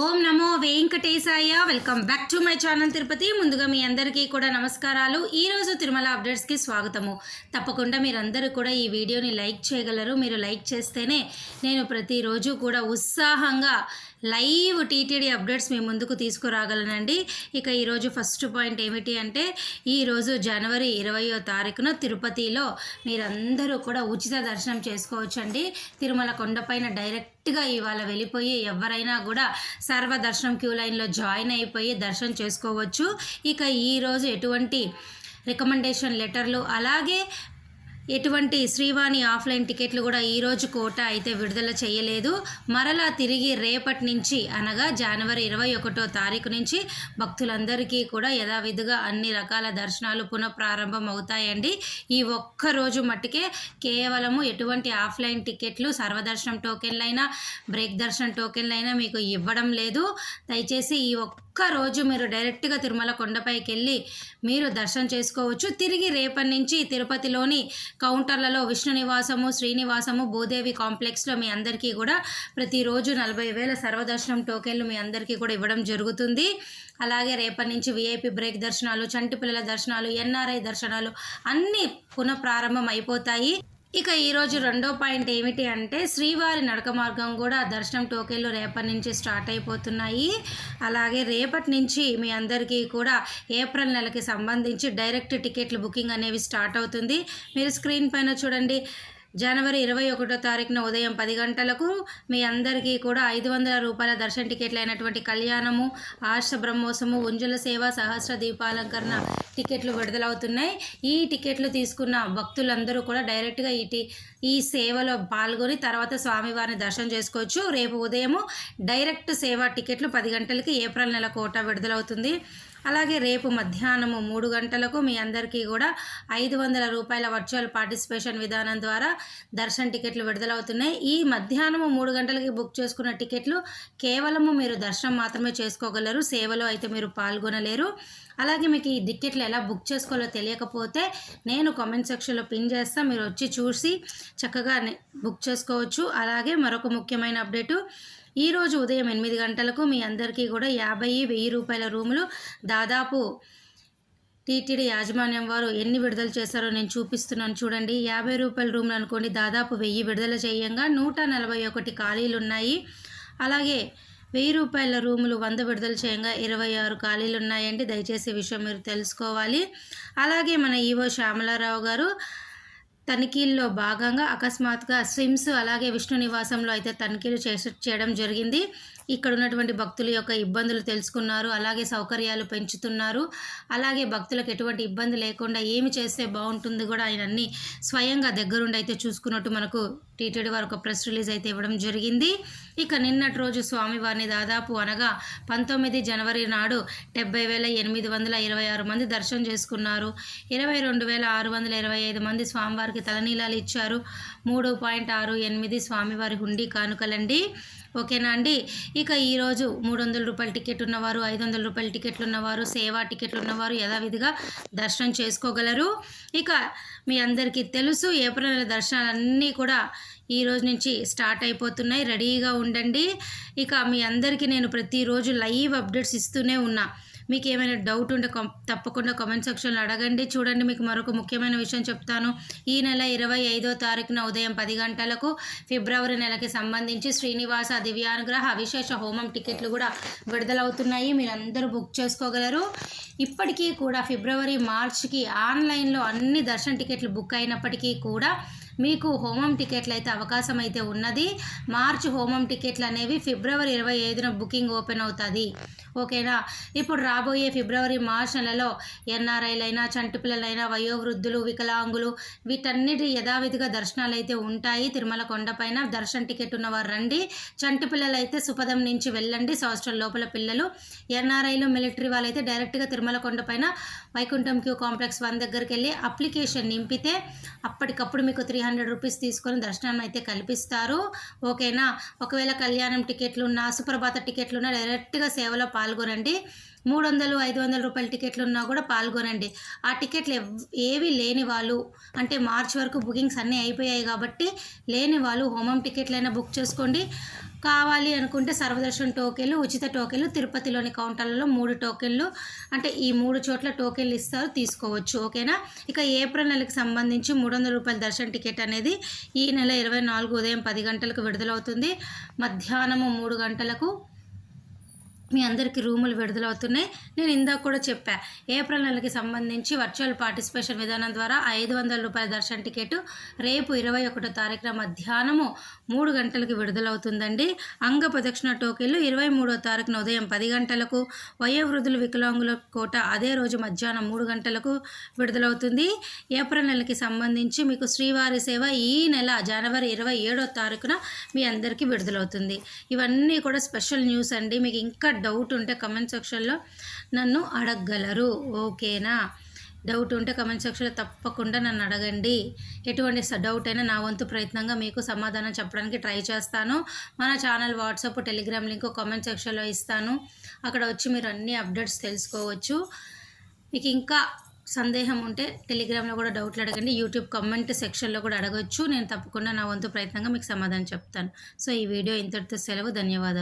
Om Namo Venkatesaya. Welcome back to my channel Tirupati. ముందుగా మీ అందరికీ కూడా నమస్కారాలు. ఈరోజు తిరుమల అప్డేట్స్కి స్వాగతము. తప్పకుండా మీరందరూ కూడా ఈ వీడియోని లైక్ చేయగలరు. మీరు లైక్ చేస్తేనే నేను ప్రతిరోజు కూడా ఉత్సాహంగా లైవ్ టీటీడీ అప్డేట్స్ మీ ముందుకు తీసుకురాగలనండి. ఇక ఈరోజు ఫస్ట్ పాయింట్ ఏమిటి అంటే, ఈరోజు జనవరి 20వ తారీఖున తిరుపతిలో మీరందరూ కూడా ఉచిత దర్శనం చేసుకోవచ్చండి. తిరుమల కొండపైన డైరెక్ట్గా ఇవాళ వెళ్ళిపోయి ఎవరైనా కూడా సర్వ దర్శనం క్యూ లైన్లో జాయిన్ అయిపోయి దర్శనం చేసుకోవచ్చు. ఇక ఈరోజు ఎటువంటి రికమెండేషన్ లెటర్లు అలాగే ఎటువంటి శ్రీవాణి ఆఫ్లైన్ టికెట్లు కూడా ఈరోజు కోటా అయితే విడుదల చేయలేదు. మరలా తిరిగి రేపటి నుంచి అనగా జనవరి 21వ తారీఖు నుంచి భక్తులందరికీ కూడా యథావిధిగా అన్ని రకాల దర్శనాలు పునఃప్రారంభం అవుతాయండి. ఈ ఒక్క రోజు మట్టుకే కేవలము ఎటువంటి ఆఫ్లైన్ టికెట్లు సర్వదర్శనం టోకెన్లైనా బ్రేక్ దర్శనం టోకెన్లైనా మీకు ఇవ్వడం లేదు. దయచేసి ఈ ఒక్క రోజు మీరు డైరెక్ట్గా తిరుమల కొండపైకి వెళ్ళి మీరు దర్శనం చేసుకోవచ్చు. తిరిగి రేపటి నుంచి తిరుపతిలోని కౌంటర్లలో విష్ణు నివాసము, శ్రీనివాసము, భూదేవి కాంప్లెక్స్లో మీ అందరికీ కూడా ప్రతిరోజు 40,000 సర్వదర్శనం టోకెన్లు మీ అందరికీ కూడా ఇవ్వడం జరుగుతుంది. అలాగే రేపటి నుంచి విఐపి బ్రేక్ దర్శనాలు, చంటి పిల్లల దర్శనాలు, ఎన్ఆర్ఐ దర్శనాలు అన్నీ పునఃప్రారంభం అయిపోతాయి. ఇక ఈరోజు రెండో పాయింట్ ఏమిటి అంటే, శ్రీవారి నడక మార్గం కూడా దర్శనం టోకెన్లు రేపటి నుంచి స్టార్ట్ అయిపోతున్నాయి. అలాగే రేపటి నుంచి మీ అందరికీ కూడా ఏప్రిల్ నెలకి సంబంధించి డైరెక్ట్ టికెట్లు బుకింగ్ అనేవి స్టార్ట్ అవుతుంది. మీరు స్క్రీన్ పైన చూడండి. జనవరి 21వ తారీఖున ఉదయం 10 గంటలకు మీ అందరికీ కూడా 500 రూపాయల దర్శన టికెట్లు అయినటువంటి కళ్యాణము, ఆర్ష బ్రహ్మోత్సవము, ఉంజల సేవ, సహస్ర దీపాలంకరణ టికెట్లు విడుదలవుతున్నాయి. ఈ టికెట్లు తీసుకున్న భక్తులందరూ కూడా డైరెక్ట్గా ఈ సేవలో పాల్గొని తర్వాత స్వామివారిని దర్శనం చేసుకోవచ్చు. రేపు ఉదయము డైరెక్ట్ సేవ టికెట్లు 10 గంటలకి ఏప్రిల్ నెల కోటా విడుదలవుతుంది. అలాగే రేపు మధ్యాహ్నము 3 గంటలకు మీ అందరికీ కూడా 500 రూపాయల వర్చువల్ పార్టిసిపేషన్ విధానం ద్వారా దర్శన టికెట్లు విడుదలవుతున్నాయి. ఈ మధ్యాహ్నము 3 గంటలకి బుక్ చేసుకున్న టికెట్లు కేవలము మీరు దర్శనం మాత్రమే చేసుకోగలరు. సేవలో అయితే మీరు పాల్గొనలేరు. అలాగే మీకు ఈ టికెట్లు ఎలా బుక్ చేసుకోవాలో తెలియకపోతే నేను కామెంట్ సెక్షన్లో పిన్ చేస్తాను. మీరు వచ్చి చూసి చక్కగా బుక్ చేసుకోవచ్చు. అలాగే మరొక ముఖ్యమైన అప్డేటు, ఈరోజు ఉదయం 8 గంటలకు మీ అందరికీ కూడా 50,000 రూపాయల రూములు దాదాపు టీటీడీ యాజమాన్యం వారు ఎన్ని విడుదల చేశారో నేను చూపిస్తున్నాను చూడండి. 50 రూపాయల రూములు అనుకోండి, దాదాపు 1000 విడుదల చేయంగా 141 ఖాళీలు ఉన్నాయి. అలాగే 1000 రూపాయల రూములు 100 విడుదల చేయంగా 26 ఖాళీలు ఉన్నాయండి. దయచేసి ఈ విషయం మీరు తెలుసుకోవాలి. అలాగే మన ఈవో శ్యామలారావు గారు తనిఖీల్లో భాగంగా అకస్మాత్తుగా స్విమ్స్ అలాగే విష్ణు నివాసంలో అయితే తనిఖీలు చేయడం జరిగింది. ఇక్కడ ఉన్నటువంటి భక్తుల యొక్క ఇబ్బందులు తెలుసుకున్నారు. అలాగే సౌకర్యాలు పెంచుతున్నారు. అలాగే భక్తులకు ఎటువంటి ఇబ్బంది లేకుండా ఏమి చేస్తే బాగుంటుంది కూడా ఆయన అన్ని స్వయంగా దగ్గరుండి అయితే చూసుకున్నట్టు మనకు టీటీడీ వారు ఒక ప్రెస్ రిలీజ్ అయితే ఇవ్వడం జరిగింది. ఇక నిన్నటి రోజు స్వామివారిని దాదాపు అనగా 19 జనవరి నాడు 70,826 మంది దర్శనం చేసుకున్నారు. 22,625 మంది స్వామివారికి తలనీలాలు ఇచ్చారు. 3.68 స్వామివారి హుండీ కానుకలండి. ఓకేనా అండి. ఇక ఈరోజు 300 రూపాయల టికెట్ ఉన్నవారు, 500 రూపాయల టికెట్లు ఉన్నవారు, సేవా టికెట్లు ఉన్నవారు యథావిధిగా దర్శనం చేసుకోగలరు. ఇక మీ అందరికీ తెలుసు ఏప్రిల్ నెల దర్శనాలన్నీ కూడా ఈ రోజు నుంచి స్టార్ట్ అయిపోతున్నాయి. రెడీగా ఉండండి. ఇక మీ అందరికీ నేను ప్రతిరోజు లైవ్ అప్డేట్స్ ఇస్తూనే ఉన్నా. మీకు ఏమైనా డౌట్ ఉంటే తప్పకుండా కామెంట్ సెక్షన్లో అడగండి. చూడండి, మీకు మరొక ముఖ్యమైన విషయం చెప్తాను. ఈ నెల 25వ తారీఖున ఉదయం 10 గంటలకు ఫిబ్రవరి నెలకి సంబంధించి శ్రీనివాస దివ్యానుగ్రహ విశేష హోమం టికెట్లు కూడా విడుదలవుతున్నాయి. మీరు అందరూ బుక్ చేసుకోగలరు. ఇప్పటికీ కూడా ఫిబ్రవరి, మార్చికి ఆన్లైన్లో అన్ని దర్శన టికెట్లు బుక్ అయినప్పటికీ కూడా మీకు హోమం టికెట్లు అయితే అవకాశం అయితే ఉన్నది. మార్చి హోమం టికెట్లు అనేవి ఫిబ్రవరి 25న బుకింగ్ ఓపెన్ అవుతుంది. ఓకేనా. ఇప్పుడు రాబోయే ఫిబ్రవరి, మార్చ్ నెలలో ఎన్ఆర్ఐలైనా, చంటి పిల్లలైనా, వయోవృద్ధులు, వికలాంగులు వీటన్నిటి యథావిధిగా దర్శనాలు అయితే ఉంటాయి. తిరుమల కొండపైన దర్శన టికెట్ ఉన్నవారు రండి. చంటి పిల్లలు అయితే సుపదం నుంచి వెళ్ళండి, సంవత్సరం లోపల పిల్లలు. ఎన్ఆర్ఐలు, మిలిటరీ వాళ్ళైతే డైరెక్ట్గా తిరుమల కొండపైన వైకుంఠం క్యూ కాంప్లెక్స్ 1 దగ్గరికి వెళ్ళి అప్లికేషన్ నింపితే అప్పటికప్పుడు మీకు 300 రూపీస్ తీసుకొని దర్శనం అయితే కల్పిస్తారు. ఓకేనా. ఒకవేళ కళ్యాణం టికెట్లున్నా, సుప్రభాత టికెట్లున్నా డైరెక్ట్గా సేవలో పాల్గొనండి. 300, 500 రూపాయల టికెట్లు ఉన్నా కూడా పాల్గొనండి. ఆ టికెట్లు ఏవి లేని వాళ్ళు, అంటే మార్చి వరకు బుకింగ్స్ అన్నీ అయిపోయాయి కాబట్టి లేని వాళ్ళు హోమం టికెట్లైనా బుక్ చేసుకోండి. కావాలి అనుకుంటే సర్వదర్శన్ టోకెన్లు, ఉచిత టోకెన్లు తిరుపతిలోని కౌంటర్లలో 3 టోకెన్లు అంటే ఈ 3 చోట్ల టోకెన్లు ఇస్తారు, తీసుకోవచ్చు. ఓకేనా. ఇక ఏప్రిల్ నెలకి సంబంధించి 300 రూపాయల దర్శన్ టికెట్ అనేది ఈ నెల 24 ఉదయం 10 గంటలకు విడుదలవుతుంది. మధ్యాహ్నము 3 గంటలకు మీ అందరికీ రూములు విడుదలవుతున్నాయి. నేను ఇందాక కూడా చెప్పా, ఏప్రిల్ నెలకి సంబంధించి వర్చువల్ పార్టిసిపేషన్ విధానం ద్వారా 500 రూపాయల దర్శన్ టికెట్ రేపు 21వ తారీఖున మధ్యాహ్నము 3 గంటలకు విడుదలవుతుందండి. అంగ ప్రదక్షిణ టోకెన్లు 23వ తారీఖున ఉదయం 10 గంటలకు, వయోవృద్ధులు వికలాంగుల కోట అదే రోజు మధ్యాహ్నం 3 గంటలకు విడుదలవుతుంది. ఏప్రిల్ నెలకి సంబంధించి మీకు శ్రీవారి సేవ ఈ నెల జనవరి 27వ తారీఖున మీ అందరికీ విడుదలవుతుంది. ఇవన్నీ కూడా స్పెషల్ న్యూస్ అండి. మీకు ఇంకా డౌట్ ఉంటే కమెంట్ సెక్షన్లో నన్ను అడగగలరు. ఓకేనా. డౌట్ ఉంటే కమెంట్ సెక్షన్లో తప్పకుండా నన్ను అడగండి. ఎటువంటి డౌట్ అయినా నా వంతు ప్రయత్నంగా మీకు సమాధానం చెప్పడానికి ట్రై చేస్తాను. మన channel WhatsApp Telegram link comment సెక్షన్లో ఇస్తాను. అక్కడ వచ్చి మీరు అన్ని అప్డేట్స్ తెలుసుకోవచ్చు. మీకు ఇంకా సందేహం ఉంటే టెలిగ్రామ్లో కూడా డౌట్లు అడగండి. యూట్యూబ్ కామెంట్ సెక్షన్లో కూడా అడగవచ్చు. నేను తప్పకుండా నా వంతు ప్రయత్నంగా మీకు సమాధానం చెప్తాను. సో ఈ వీడియో ఇంతటితో సెలవు. ధన్యవాదాలు.